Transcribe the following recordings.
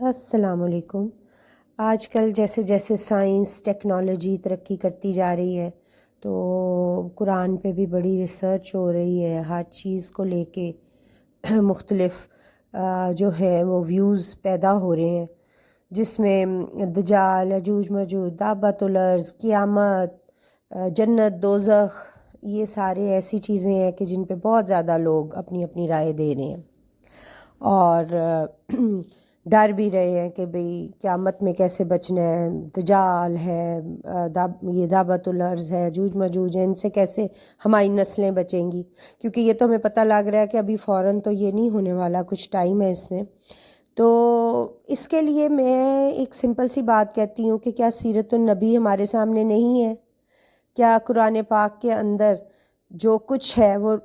السلام علیکم۔ آج کل جیسے جیسے سائنس ٹیکنالوجی ترقی کرتی جا رہی ہے تو قرآن پہ بھی بڑی ریسرچ ہو رہی ہے، ہر چیز کو لے کے مختلف جو ہے وہ ویوز پیدا ہو رہے ہیں، جس میں دجال، یجوج ماجوج، دابۃ الارض، قیامت، جنت، دوزخ، یہ سارے ایسی چیزیں ہیں کہ جن پہ بہت زیادہ لوگ اپنی اپنی رائے دے رہے ہیں اور ڈر بھی رہے ہیں کہ بھئی قیامت میں کیسے بچنا ہے، دجال ہے، یہ دابۃ الارض ہے، یجوج ماجوج ہے، ان سے کیسے ہماری نسلیں بچیں گی، کیونکہ یہ تو ہمیں پتہ لگ رہا ہے کہ ابھی فوراً تو یہ نہیں ہونے والا، کچھ ٹائم ہے اس میں۔ تو اس کے لیے میں ایک سمپل سی بات کہتی ہوں کہ کیا سیرت النبی ہمارے سامنے نہیں ہے؟ کیا قرآن پاک کے اندر جو کچھ ہے وہ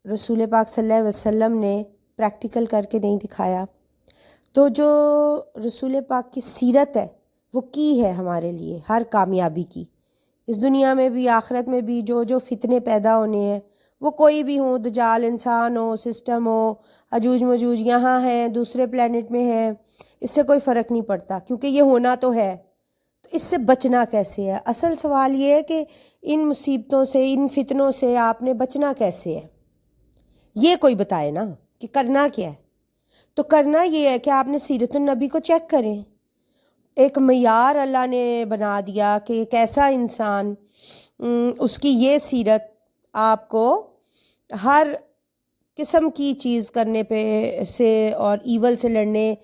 رسول پاک صلی اللہ علیہ وسلم نے پریکٹیکل کر کے نہیں دکھایا؟ تو جو رسول پاک کی سیرت ہے وہ کی ہے ہمارے لیے ہر کامیابی کی، اس دنیا میں بھی آخرت میں بھی۔ جو فتنے پیدا ہونے ہیں وہ کوئی بھی ہوں، دجال انسان ہو، سسٹم ہو، یجوج ماجوج یہاں ہیں، دوسرے پلینٹ میں ہیں، اس سے کوئی فرق نہیں پڑتا، کیونکہ یہ ہونا تو ہے۔ تو اس سے بچنا کیسے ہے؟ اصل سوال یہ ہے کہ ان مصیبتوں سے، ان فتنوں سے آپ نے بچنا کیسے ہے، یہ کوئی بتائے نا کہ کرنا کیا ہے۔ تو کرنا یہ ہے کہ آپ نے سیرت النبی کو چیک کریں، ایک معیار اللہ نے بنا دیا کہ ایک ایسا انسان، اس کی یہ سیرت آپ کو ہر قسم کی چیز کرنے پہ سے اور ایول سے لڑنے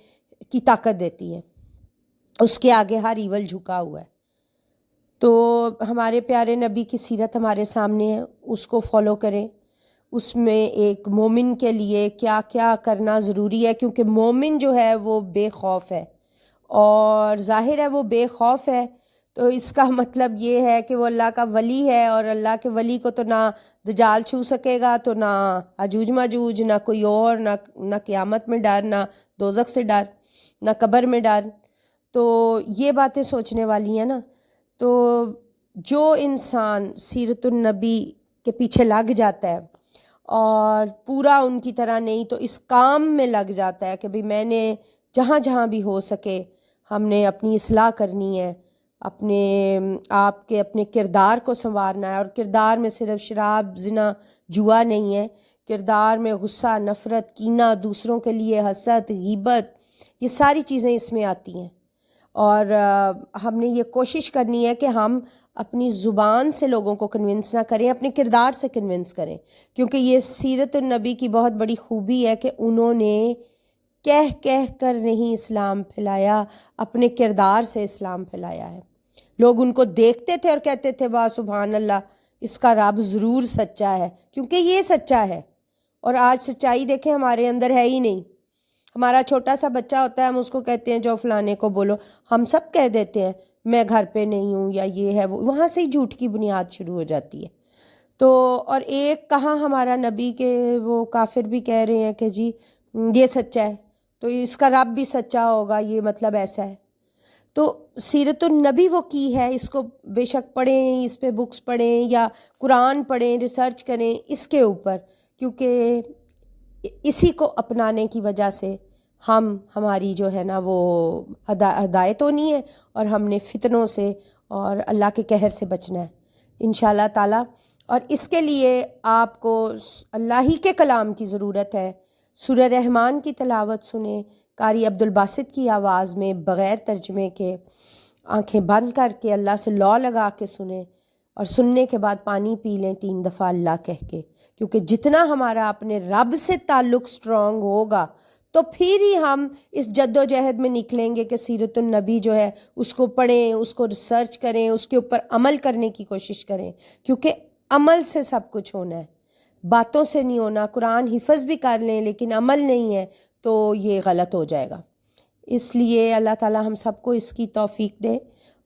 کی طاقت دیتی ہے، اس کے آگے ہر ایول جھکا ہوا ہے۔ تو ہمارے پیارے نبی کی سیرت ہمارے سامنے ہے، اس کو فالو کریں۔ اس میں ایک مومن کے لیے کیا کیا کرنا ضروری ہے، کیونکہ مومن جو ہے وہ بے خوف ہے، اور ظاہر ہے وہ بے خوف ہے تو اس کا مطلب یہ ہے کہ وہ اللہ کا ولی ہے، اور اللہ کے ولی کو تو نہ دجال چھو سکے گا، تو نہ یجوج ماجوج، نہ کوئی اور، نہ قیامت میں ڈر، نہ دوزخ سے ڈر، نہ قبر میں ڈر۔ تو یہ باتیں سوچنے والی ہیں نا۔ تو جو انسان سیرت النبی کے پیچھے لگ جاتا ہے اور پورا ان کی طرح نہیں تو اس کام میں لگ جاتا ہے کہ بھئی میں نے جہاں جہاں بھی ہو سکے ہم نے اپنی اصلاح کرنی ہے، اپنے آپ کے اپنے کردار کو سنوارنا ہے، اور کردار میں صرف شراب، زنا، جوا نہیں ہے، کردار میں غصہ، نفرت، کینہ، دوسروں کے لیے حسد، غیبت، یہ ساری چیزیں اس میں آتی ہیں۔ اور ہم نے یہ کوشش کرنی ہے کہ ہم اپنی زبان سے لوگوں کو کنونس نہ کریں، اپنے کردار سے کنونس کریں، کیونکہ یہ سیرت النبی کی بہت بڑی خوبی ہے کہ انہوں نے کہہ کر نہیں اسلام پھیلایا، اپنے کردار سے اسلام پھیلایا ہے۔ لوگ ان کو دیکھتے تھے اور کہتے تھے واہ سبحان اللہ، اس کا رب ضرور سچا ہے، کیونکہ یہ سچا ہے۔ اور آج سچائی دیکھیں ہمارے اندر ہے ہی نہیں۔ ہمارا چھوٹا سا بچہ ہوتا ہے، ہم اس کو کہتے ہیں جو فلانے کو بولو، ہم سب کہہ دیتے ہیں میں گھر پہ نہیں ہوں، یا یہ ہے وہ، وہاں سے ہی جھوٹ کی بنیاد شروع ہو جاتی ہے۔ تو اور ایک کہاں ہمارا نبی کے وہ کافر بھی کہہ رہے ہیں کہ جی یہ سچا ہے تو اس کا رب بھی سچا ہوگا، یہ مطلب ایسا ہے۔ تو سیرت النبی وہ کی ہے، اس کو بے شک پڑھیں، اس پہ بکس پڑھیں یا قرآن پڑھیں، ریسرچ کریں اس کے اوپر، کیونکہ اسی کو اپنانے کی وجہ سے ہماری جو ہے نا وہ ہدایت ہونی ہے، اور ہم نے فتنوں سے اور اللہ کے قہر سے بچنا ہے انشاءاللہ تعالی۔ اور اس کے لیے آپ کو اللہ ہی کے کلام کی ضرورت ہے۔ سورہ رحمان کی تلاوت سنیں قاری عبدالباسط کی آواز میں، بغیر ترجمے کے، آنکھیں بند کر کے اللہ سے لو لگا کے سنیں، اور سننے کے بعد پانی پی لیں 3 دفعہ اللہ کہہ کے، کیونکہ جتنا ہمارا اپنے رب سے تعلق سٹرونگ ہوگا تو پھر ہی ہم اس جد و جہد میں نکلیں گے کہ سیرت النبی جو ہے اس کو پڑھیں، اس کو ریسرچ کریں، اس کے اوپر عمل کرنے کی کوشش کریں، کیونکہ عمل سے سب کچھ ہونا ہے، باتوں سے نہیں ہونا۔ قرآن حفظ بھی کر لیں لیکن عمل نہیں ہے تو یہ غلط ہو جائے گا۔ اس لیے اللہ تعالی ہم سب کو اس کی توفیق دے،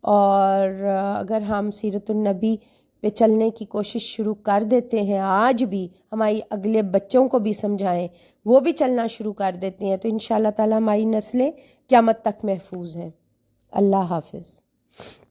اور اگر ہم سیرت النبی پہ چلنے کی کوشش شروع کر دیتے ہیں آج بھی، ہماری اگلے بچوں کو بھی سمجھائیں، وہ بھی چلنا شروع کر دیتے ہیں، تو انشاءاللہ تعالی ہماری نسلیں قیامت تک محفوظ ہیں۔ اللہ حافظ۔